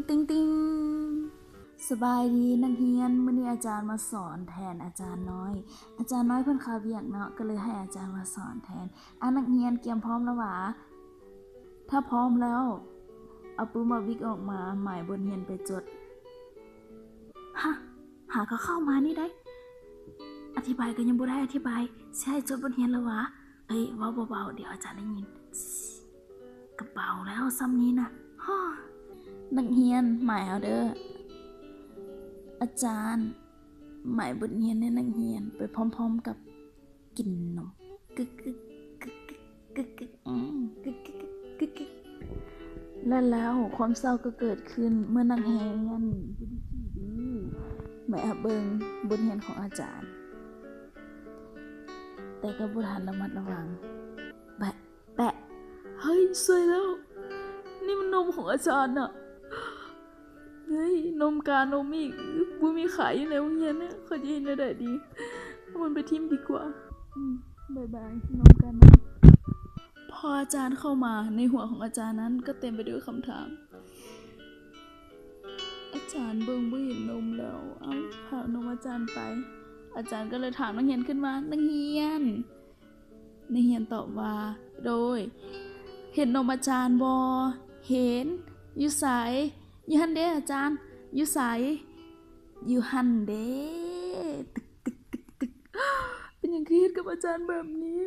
ติงติงสบายดีนักเรียนมื้อนี้อาจารย์มาสอนแทนอาจารย์น้อย อาจารย์น้อยเพิ่นคาเวียกเนาะก็เลยให้อาจารย์มาสอนแทนนักเรียนเตรียมพร้อมแล้วหวาถ้าพร้อมแล้วเอาปื้มมาวิกออกมาหมายบทเรียนไปจดฮะหาก็เข้ามานี่ได้อธิบายก็ยังบ่ได้อธิบายสิให้จดบทเรียนแล้วหวาเว้าเบาๆเดี๋ยวอาจารย์ได้ยินกระเป๋าแล้วซ้ำนี้น่ะฮ้อนักเรียนหมายเอาเด้ออาจารย์หมายบทเรียนในนักเรียนไปพร้อมๆกับกินนมกึกกึกกึกกึกกึกกึกกึกกึกกึกแล้วความเศร้าก็เกิดขึ้นเมื่อนักเรียนผู้ที่ขี้ดื้อไม่อาเบิงบทเรียนของอาจารย์แต่ก็บ่ทันระมัดระวังแปะเฮ้ยสวยแล้วนี่มันนมของอาจารย์น่ะเฮ้ยนมกานมอีกบ่มีขายอยู่ในโรงเรียนเนี่ยเขาจะเห็นได้ดีมันไปทิ่มดีกว่าบ๊ายบายนมกานมพออาจารย์เข้ามาในหัวของอาจารย์นั้นก็เต็มไปด้วยคำถามอาจารย์เบิ่งบ่เห็นนมแล้วพานมอาจารย์ไปอาจารย์ก็เลยถามนักเรียนขึ้นมานักเรียนตอบว่าโดยเห็นนมอาจารย์บ่เห็นอยู่ไสอยู่หั่นเด้อาจารย์อยู่ไสอยู่หั่นเด้ตึกเป็นหยังคือเฮ็ดกับอาจารย์แบบนี้